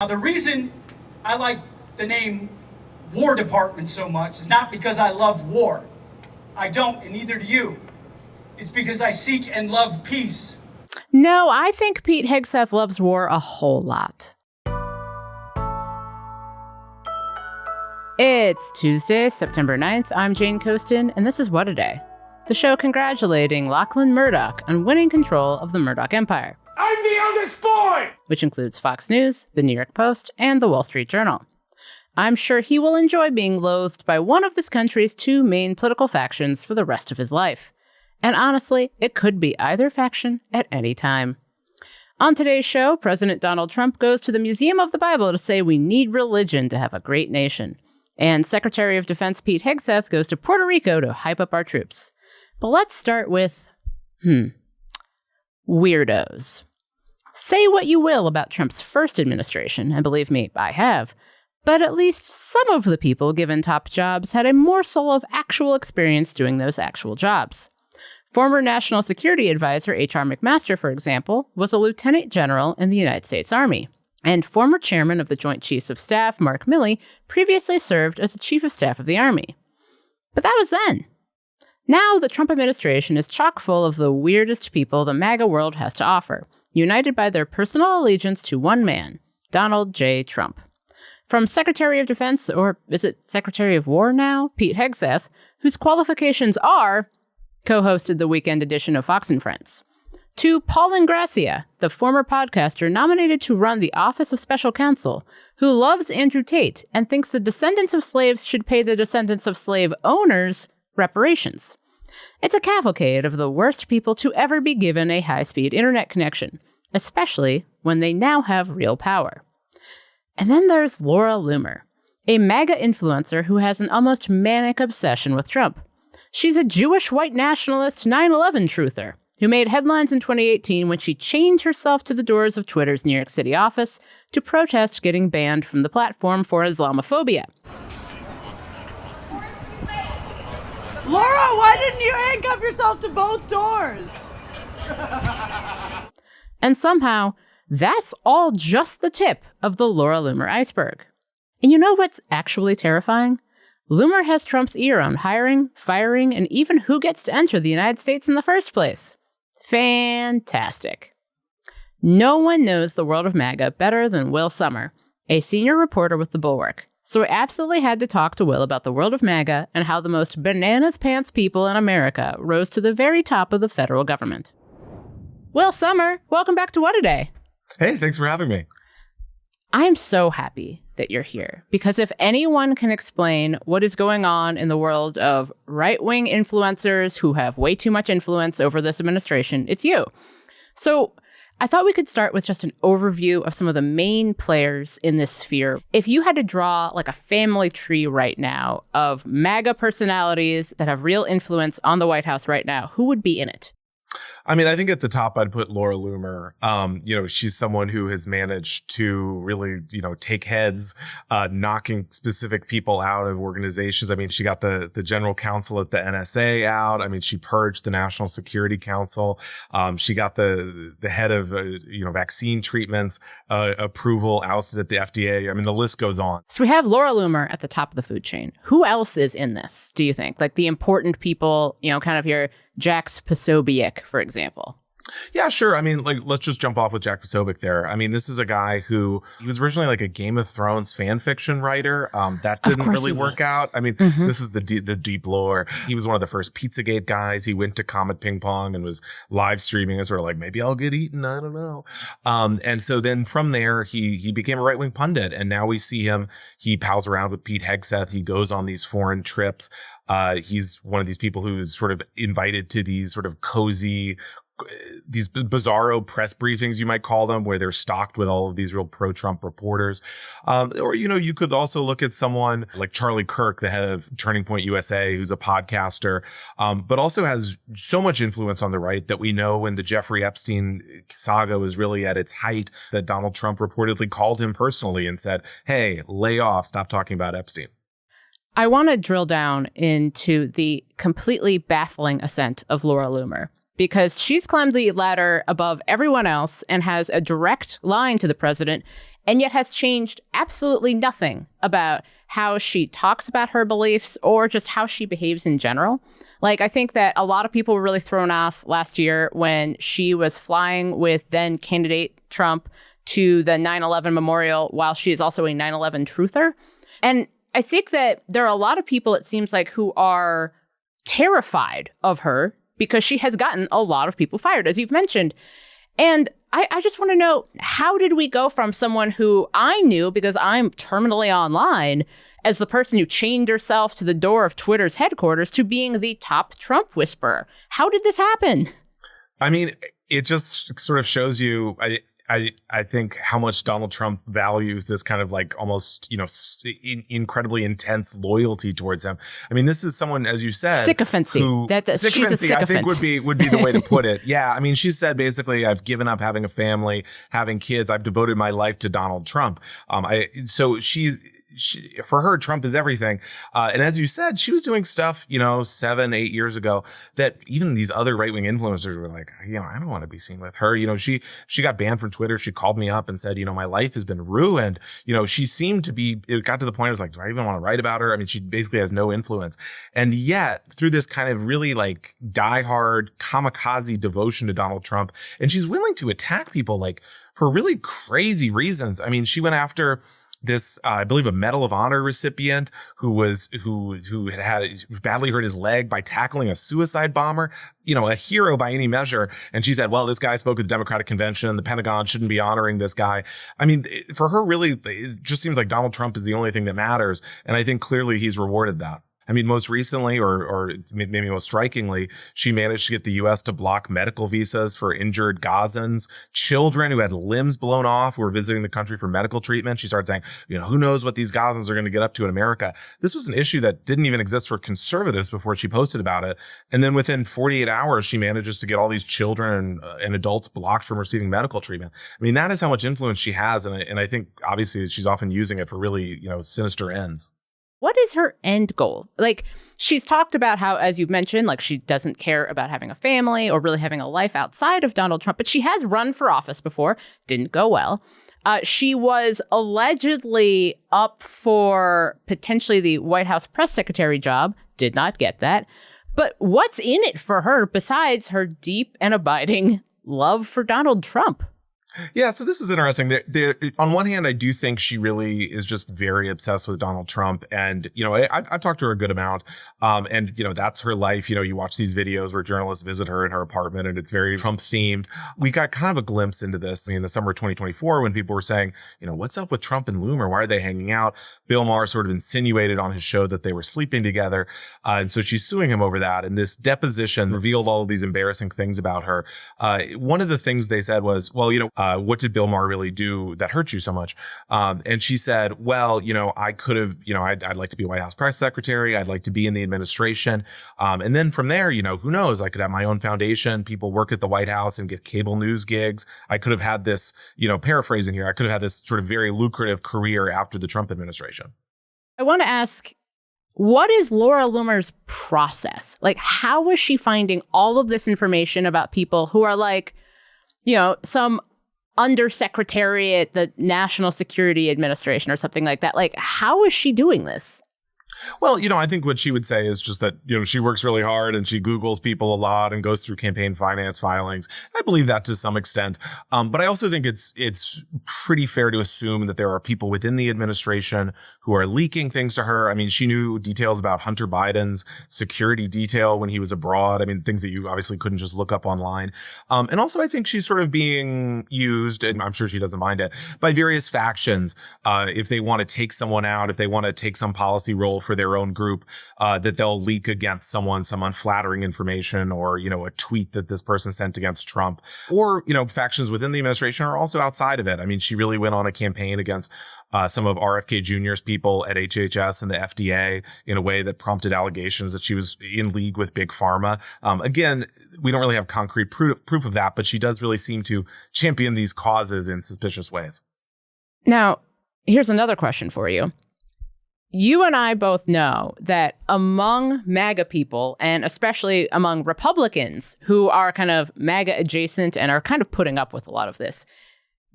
Now, the reason I like the name War Department so much is not because I love war. I don't, and neither do you. It's because I seek and love peace. No, I think Pete Hegseth loves war a whole lot. It's Tuesday, September 9th. I'm Jane Coaston, and this is What a Day, the show congratulating Lachlan Murdoch on winning control of the Murdoch Empire. I'm the eldest boy! Which includes Fox News, the New York Post, and the Wall Street Journal. I'm sure he will enjoy being loathed by one of this country's two main political factions for the rest of his life. And honestly, it could be either faction at any time. On today's show, President Donald Trump goes to the Museum of the Bible to say we need religion to have a great nation. And Secretary of Defense Pete Hegseth goes to Puerto Rico to hype up our troops. But let's start with, weirdos. Say what you will about Trump's first administration, and believe me, I have, but at least some of the people given top jobs had a morsel of actual experience doing those actual jobs. Former National Security Advisor H.R. McMaster, for example, was a lieutenant general in the United States Army. And former chairman of the Joint Chiefs of Staff, Mark Milley, previously served as the Chief of Staff of the Army. But that was then. Now, the Trump administration is chock full of the weirdest people the MAGA world has to offer, united by their personal allegiance to one man, Donald J. Trump. From Secretary of Defense, or is it Secretary of War now, Pete Hegseth, whose qualifications are co-hosted the weekend edition of Fox & Friends, to Paul Ingrassia, the former podcaster nominated to run the Office of Special Counsel, who loves Andrew Tate and thinks the descendants of slaves should pay the descendants of slave owners reparations. It's a cavalcade of the worst people to ever be given a high-speed internet connection, especially when they now have real power. And then there's Laura Loomer, a MAGA influencer who has an almost manic obsession with Trump. She's a Jewish white nationalist 9/11 truther who made headlines in 2018 when she chained herself to the doors of Twitter's New York City office to protest getting banned from the platform for Islamophobia. Laura, why didn't you handcuff yourself to both doors? And somehow, that's all just the tip of the Laura Loomer iceberg. And you know what's actually terrifying? Loomer has Trump's ear on hiring, firing, and even who gets to enter the United States in the first place. Fantastic. No one knows the world of MAGA better than Will Sommer, a senior reporter with the Bulwark. So I absolutely had to talk to Will about the world of MAGA and how the most bananas pants people in America rose to the very top of the federal government. Will Sommer, welcome back to What a Day. Hey, thanks for having me. I'm so happy that you're here, because if anyone can explain what is going on in the world of right-wing influencers who have way too much influence over this administration, it's you. So I thought we could start with just an overview of some of the main players in this sphere. If you had to draw like a family tree right now of MAGA personalities that have real influence on the White House right now, who would be in it? I mean, I think at the top, I'd put Laura Loomer. She's someone who has managed to really, take heads, knocking specific people out of organizations. I mean, she got the general counsel at the NSA out. I mean, she purged the National Security Council. She got the head of, vaccine treatments, approval ousted at the FDA. I mean, the list goes on. So we have Laura Loomer at the top of the food chain. Who else is in this, do you think? Like the important people, kind of your Jax Posobiec, for example. Yeah, sure. I mean, let's just jump off with Jack Posobiec there. I mean, this is a guy who he was originally like a Game of Thrones fan fiction writer. That didn't really work out. I mean, This is the deep lore. He was one of the first Pizzagate guys. He went to Comet Ping Pong and was live streaming and sort of like, maybe I'll get eaten. I don't know. And so then from there, he became a right wing pundit. And now we see him. He pals around with Pete Hegseth. He goes on these foreign trips. He's one of these people who's sort of invited to these sort of cozy, these bizarro press briefings, you might call them, where they're stocked with all of these real pro-Trump reporters. Or, you could also look at someone like Charlie Kirk, the head of Turning Point USA, who's a podcaster, but also has so much influence on the right that we know when the Jeffrey Epstein saga was really at its height, that Donald Trump reportedly called him personally and said, hey, lay off, stop talking about Epstein. I want to drill down into the completely baffling ascent of Laura Loomer, because she's climbed the ladder above everyone else and has a direct line to the president and yet has changed absolutely nothing about how she talks about her beliefs or just how she behaves in general. Like, I think that a lot of people were really thrown off last year when she was flying with then candidate Trump to the 9/11 memorial while she is also a 9/11 truther. And I think that there are a lot of people, it seems like, who are terrified of her because she has gotten a lot of people fired, as you've mentioned. And I just want to know, how did we go from someone who I knew, because I'm terminally online, as the person who chained herself to the door of Twitter's headquarters, to being the top Trump whisperer? How did this happen? I mean, it just sort of shows you, I think, how much Donald Trump values this kind of like almost, incredibly intense loyalty towards him. I mean, this is someone, as you said, sycophancy. She's a sycophant. I think would be the way to put it. Yeah. I mean, she said basically, I've given up having a family, having kids. I've devoted my life to Donald Trump. So for her, Trump is everything. And as you said, she was doing stuff, 7-8 years ago that even these other right-wing influencers were like, I don't want to be seen with her. She got banned from Twitter. She called me up and said, my life has been ruined. She seemed to be, it got to the point I was like, do I even want to write about her? I mean, she basically has no influence. And yet through this kind of really like diehard kamikaze devotion to Donald Trump, and she's willing to attack people like for really crazy reasons. I mean, she went after this, I believe, a Medal of Honor recipient who had badly hurt his leg by tackling a suicide bomber, a hero by any measure. And she said, well, this guy spoke at the Democratic Convention. The Pentagon shouldn't be honoring this guy. I mean, for her, really, it just seems like Donald Trump is the only thing that matters. And I think clearly he's rewarded that. I mean, most recently, or maybe most strikingly, she managed to get the U.S. to block medical visas for injured Gazans, children who had limbs blown off, who were visiting the country for medical treatment. She started saying, who knows what these Gazans are going to get up to in America. This was an issue that didn't even exist for conservatives before she posted about it. And then within 48 hours, she manages to get all these children and adults blocked from receiving medical treatment. I mean, that is how much influence she has. And I think, obviously, she's often using it for really, sinister ends. What is her end goal? Like, she's talked about how, as you've mentioned, like, she doesn't care about having a family or really having a life outside of Donald Trump, but she has run for office before. Didn't go well. She was allegedly up for potentially the White House press secretary job. Did not get that. But what's in it for her besides her deep and abiding love for Donald Trump? Yeah, so this is interesting. On one hand, I do think she really is just very obsessed with Donald Trump. And, I've talked to her a good amount. And, that's her life. You watch these videos where journalists visit her in her apartment and it's very Trump themed. We got kind of a glimpse into this in the summer of 2024 when people were saying, what's up with Trump and Loomer? Why are they hanging out? Bill Maher sort of insinuated on his show that they were sleeping together. And so she's suing him over that. And this deposition revealed all of these embarrassing things about her. One of the things they said was, well, what did Bill Maher really do that hurt you so much? And she said, well, I could have, I'd like to be a White House press secretary. I'd like to be in the administration. And then from there, who knows? I could have my own foundation. People work at the White House and get cable news gigs. I could have had this, paraphrasing here, I could have had this sort of very lucrative career after the Trump administration. I want to ask, what is Laura Loomer's process? Like, how was she finding all of this information about people who are like, some undersecretary at the National Security Administration or something like that? Like, how is she doing this? Well, I think what she would say is just that, she works really hard and she Googles people a lot and goes through campaign finance filings. I believe that to some extent. But I also think it's pretty fair to assume that there are people within the administration who are leaking things to her. I mean, she knew details about Hunter Biden's security detail when he was abroad. I mean, things that you obviously couldn't just look up online. And also, I think she's sort of being used, and I'm sure she doesn't mind it, by various factions. If they want to take someone out, if they want to take some policy role for their own group, that they'll leak against someone some unflattering information or, a tweet that this person sent against Trump. Or, factions within the administration are also outside of it. I mean, she really went on a campaign against some of RFK Jr.'s people at HHS and the FDA in a way that prompted allegations that she was in league with Big Pharma. Again, we don't really have concrete proof of that, but she does really seem to champion these causes in suspicious ways. Now, here's another question for you. You and I both know that among MAGA people, and especially among Republicans who are kind of MAGA adjacent and are kind of putting up with a lot of this,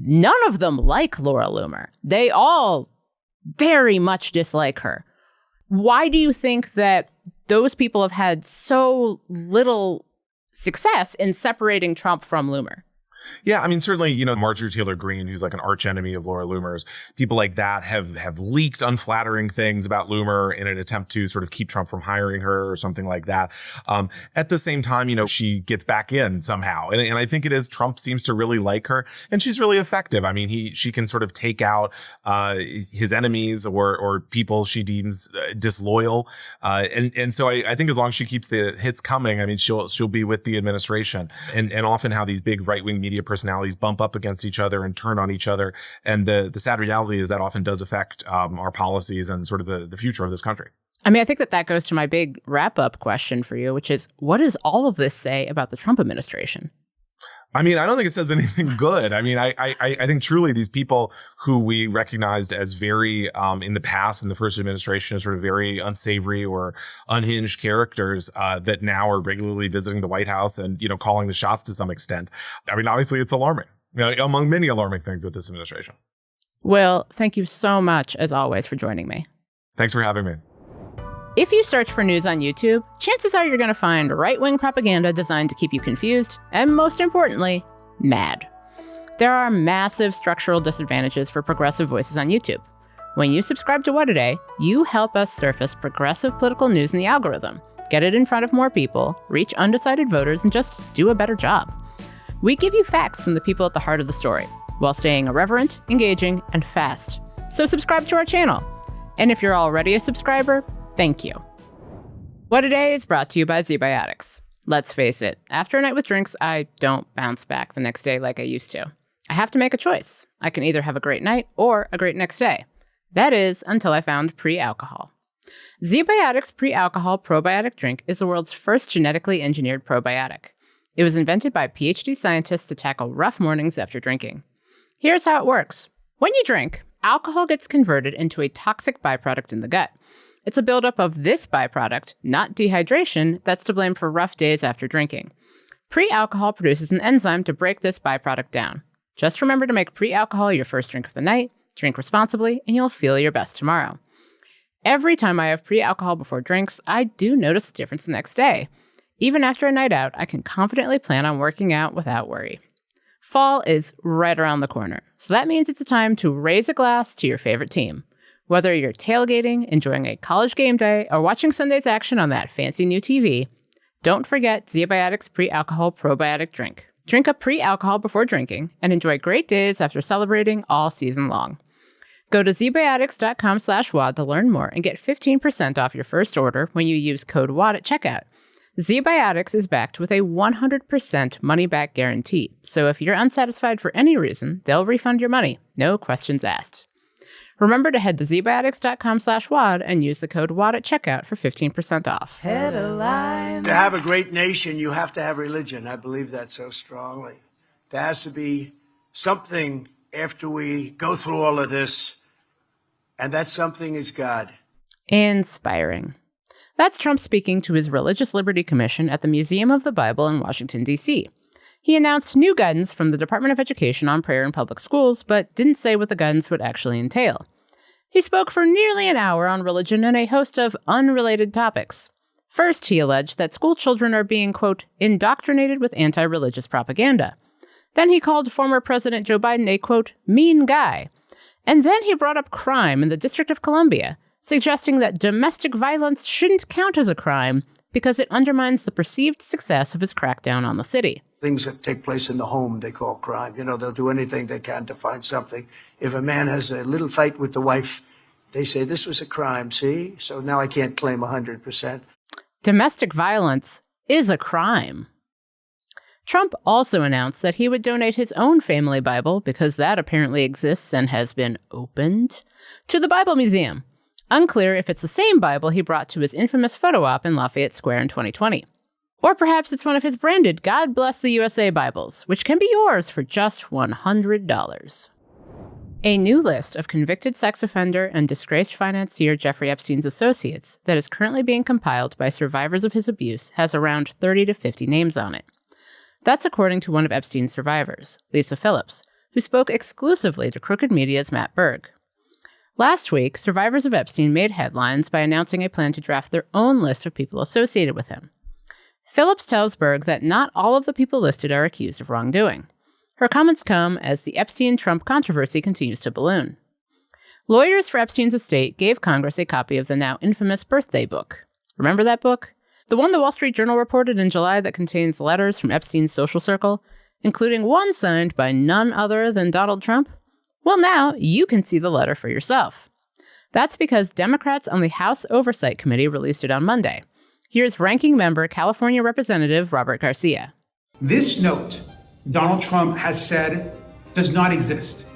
None of them like Laura Loomer. They all very much dislike her. Why do you think that those people have had so little success in separating Trump from Loomer? Yeah, I mean, certainly, Marjorie Taylor Greene, who's like an arch enemy of Laura Loomer's, people like that have leaked unflattering things about Loomer in an attempt to sort of keep Trump from hiring her or something like that. At the same time, she gets back in somehow. And I think it is Trump seems to really like her, and she's really effective. I mean, she can sort of take out his enemies or people she deems disloyal. And so I think as long as she keeps the hits coming, I mean, she'll be with the administration. And often how these big right-wing media personalities bump up against each other and turn on each other. And the sad reality is that often does affect our policies and sort of the future of this country. I mean, I think that goes to my big wrap-up question for you, which is, what does all of this say about the Trump administration? I mean, I don't think it says anything good. I mean, I think truly these people who we recognized as very, in the past, in the first administration, as sort of very unsavory or unhinged characters that now are regularly visiting the White House and, calling the shots to some extent. I mean, obviously, it's alarming, among many alarming things with this administration. Will, thank you so much, as always, for joining me. Thanks for having me. If you search for news on YouTube, chances are you're going to find right-wing propaganda designed to keep you confused and, most importantly, mad. There are massive structural disadvantages for progressive voices on YouTube. When you subscribe to What A Day, you help us surface progressive political news in the algorithm, get it in front of more people, reach undecided voters, and just do a better job. We give you facts from the people at the heart of the story, while staying irreverent, engaging, and fast. So subscribe to our channel. And if you're already a subscriber, thank you. What A Day is brought to you by ZBiotics. Let's face it, after a night with drinks, I don't bounce back the next day like I used to. I have to make a choice. I can either have a great night or a great next day. That is, until I found pre-alcohol. ZBiotics Pre-Alcohol Probiotic Drink is the world's first genetically engineered probiotic. It was invented by PhD scientists to tackle rough mornings after drinking. Here's how it works. When you drink, alcohol gets converted into a toxic byproduct in the gut. It's a buildup of this byproduct, not dehydration, that's to blame for rough days after drinking. Pre-alcohol produces an enzyme to break this byproduct down. Just remember to make pre-alcohol your first drink of the night, drink responsibly, and you'll feel your best tomorrow. Every time I have pre-alcohol before drinks, I do notice a difference the next day. Even after a night out, I can confidently plan on working out without worry. Fall is right around the corner, so that means it's a time to raise a glass to your favorite team. Whether you're tailgating, enjoying a college game day, or watching Sunday's action on that fancy new TV, don't forget ZBiotics Pre-Alcohol Probiotic Drink. Drink a pre-alcohol before drinking and enjoy great days after celebrating all season long. Go to zbiotics.com/WAD to learn more and get 15% off your first order when you use code WAD at checkout. ZBiotics is backed with a 100% money-back guarantee, so if you're unsatisfied for any reason, they'll refund your money, no questions asked. Remember to head to zbiotics.com/WAD and use the code WAD at checkout for 15% off. Headline. To have a great nation, you have to have religion. I believe that so strongly. There has to be something after we go through all of this, and that something is God. Inspiring. That's Trump speaking to his Religious Liberty Commission at the Museum of the Bible in Washington, D.C. He announced new guidance from the Department of Education on prayer in public schools, but didn't say what the guidance would actually entail. He spoke for nearly an hour on religion and a host of unrelated topics. First, he alleged that school children are being, quote, indoctrinated with anti-religious propaganda. Then he called former President Joe Biden a, quote, mean guy. And then he brought up crime in the District of Columbia, suggesting that domestic violence shouldn't count as a crime because it undermines the perceived success of his crackdown on the city. Things that take place in the home, they call crime. They'll do anything they can to find something. If a man has a little fight with the wife, they say, this was a crime, see? So now I can't claim 100%. Domestic violence is a crime. Trump also announced that he would donate his own family Bible, because that apparently exists and has been opened, to the Bible Museum. Unclear if it's the same Bible he brought to his infamous photo op in Lafayette Square in 2020. Or perhaps it's one of his branded God Bless the USA Bibles, which can be yours for just $100. A new list of convicted sex offender and disgraced financier Jeffrey Epstein's associates that is currently being compiled by survivors of his abuse has around 30 to 50 names on it. That's according to one of Epstein's survivors, Lisa Phillips, who spoke exclusively to Crooked Media's Matt Berg. Last week, survivors of Epstein made headlines by announcing a plan to draft their own list of people associated with him. Phillips tells Berg that not all of the people listed are accused of wrongdoing. Her comments come as the Epstein-Trump controversy continues to balloon. Lawyers for Epstein's estate gave Congress a copy of the now infamous birthday book. Remember that book? The one the Wall Street Journal reported in July that contains letters from Epstein's social circle, including one signed by none other than Donald Trump? Well, now you can see the letter for yourself. That's because Democrats on the House Oversight Committee released it on Monday. Here's Ranking Member California Representative Robert Garcia. This note, Donald Trump has said, does not exist.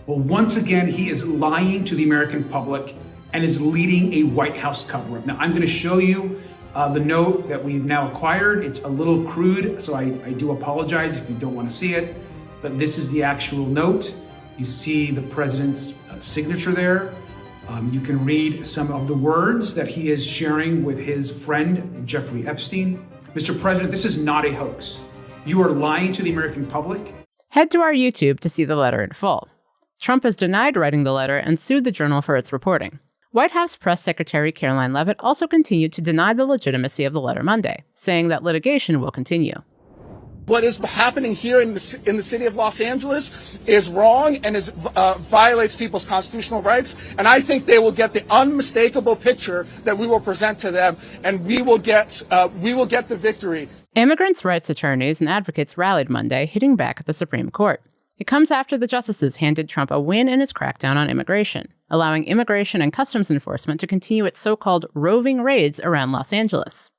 Well, once again, he is lying to the American public and is leading a White House cover-up. Now, I'm going to show you the note that we've now acquired. It's a little crude, so I do apologize if you don't want to see it. But this is the actual note. You see the president's signature there. You can read some of the words that he is sharing with his friend, Jeffrey Epstein. Mr. President, this is not a hoax. You are lying to the American public. Head to our YouTube to see the letter in full. Trump has denied writing the letter and sued the Journal for its reporting. White House Press Secretary Caroline Leavitt also continued to deny the legitimacy of the letter Monday, saying that litigation will continue. What is happening here in the city of Los Angeles is wrong and violates people's constitutional rights. And I think they will get the unmistakable picture that we will present to them, and we will get the victory. Immigrants' rights attorneys and advocates rallied Monday, hitting back at the Supreme Court. It comes after the justices handed Trump a win in his crackdown on immigration, allowing Immigration and Customs Enforcement to continue its so-called roving raids around Los Angeles.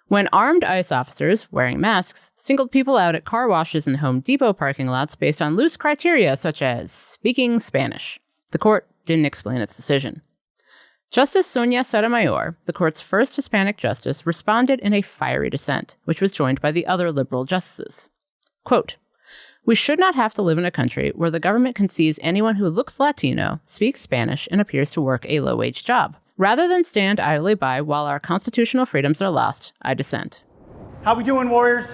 When armed ICE officers, wearing masks, singled people out at car washes and Home Depot parking lots based on loose criteria such as speaking Spanish, the court didn't explain its decision. Justice Sonia Sotomayor, the court's first Hispanic justice, responded in a fiery dissent, which was joined by the other liberal justices. Quote, "We should not have to live in a country where the government can seize anyone who looks Latino, speaks Spanish, and appears to work a low-wage job. Rather than stand idly by while our constitutional freedoms are lost, I dissent." How we doing, Warriors?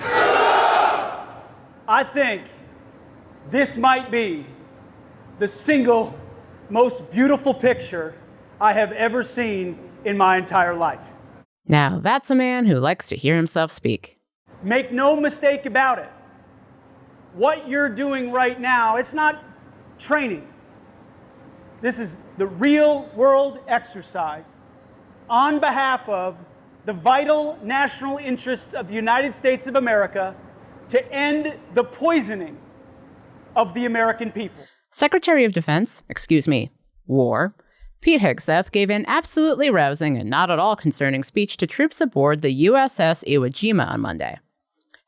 I think this might be the single most beautiful picture I have ever seen in my entire life. Now, that's a man who likes to hear himself speak. Make no mistake about it. What you're doing right now, it's not training. This is the real world exercise on behalf of the vital national interests of the United States of America to end the poisoning of the American people. Secretary of Defense, War, Pete Hegseth gave an absolutely rousing and not at all concerning speech to troops aboard the USS Iwo Jima on Monday.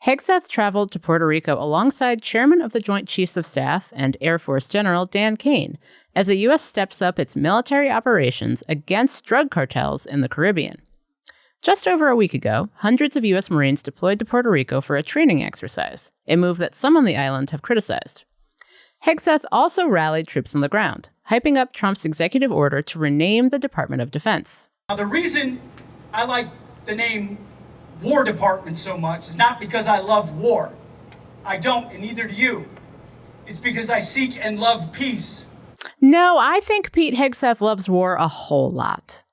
Hegseth traveled to Puerto Rico alongside Chairman of the Joint Chiefs of Staff and Air Force General Dan Kane as the U.S. steps up its military operations against drug cartels in the Caribbean. Just over a week ago, hundreds of U.S. Marines deployed to Puerto Rico for a training exercise, a move that some on the island have criticized. Hegseth also rallied troops on the ground, hyping up Trump's executive order to rename the Department of Defense. Now, the reason I like the name War Department so much is not because I love war. I don't, and neither do you. It's because I seek and love peace. No, I think Pete Hegseth loves war a whole lot.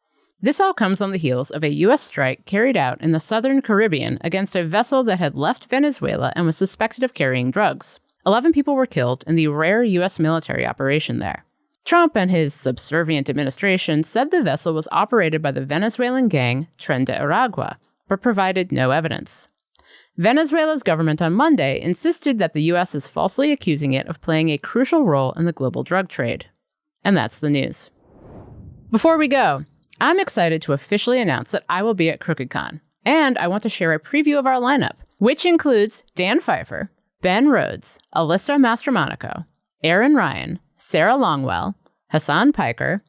This all comes on the heels of a U.S. strike carried out in the southern Caribbean against a vessel that had left Venezuela and was suspected of carrying drugs. 11 people were killed in the rare U.S. military operation there. Trump and his subservient administration said the vessel was operated by the Venezuelan gang Tren de Aragua, but provided no evidence. Venezuela's government on Monday insisted that the U.S. is falsely accusing it of playing a crucial role in the global drug trade. And that's the news. Before we go, I'm excited to officially announce that I will be at CrookedCon, and I want to share a preview of our lineup, which includes Dan Pfeiffer, Ben Rhodes, Alyssa Mastromonaco, Aaron Ryan, Sarah Longwell, Hassan Piker,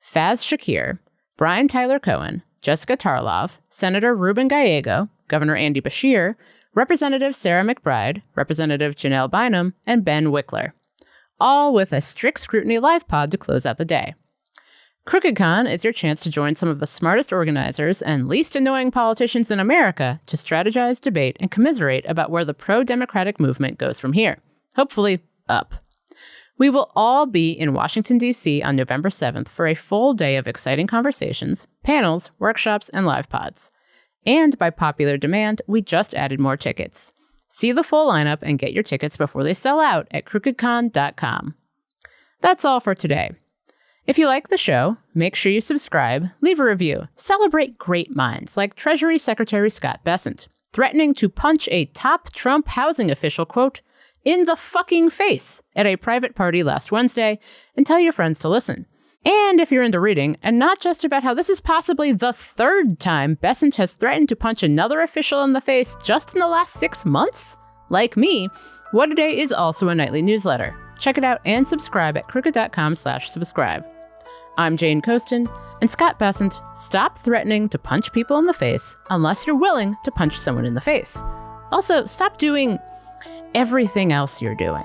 Faz Shakir, Brian Tyler Cohen, Jessica Tarlov, Senator Ruben Gallego, Governor Andy Beshear, Representative Sarah McBride, Representative Janelle Bynum, and Ben Wickler, all with a strict scrutiny live pod to close out the day. CrookedCon is your chance to join some of the smartest organizers and least annoying politicians in America to strategize, debate, and commiserate about where the pro-democratic movement goes from here. Hopefully, up. We will all be in Washington, D.C. on November 7th for a full day of exciting conversations, panels, workshops, and live pods. And by popular demand, we just added more tickets. See the full lineup and get your tickets before they sell out at crookedcon.com. That's all for today. If you like the show, make sure you subscribe, leave a review, celebrate great minds like Treasury Secretary Scott Bessent, threatening to punch a top Trump housing official, quote, in the fucking face at a private party last Wednesday, and tell your friends to listen. And if you're into reading, and not just about how this is possibly the third time Bessent has threatened to punch another official in the face just in the last 6 months, like me, What A Day is also a nightly newsletter. Check it out and subscribe at crooked.com/subscribe. I'm Jane Coaston, and Scott Bessent, stop threatening to punch people in the face unless you're willing to punch someone in the face. Also, stop doing everything else you're doing.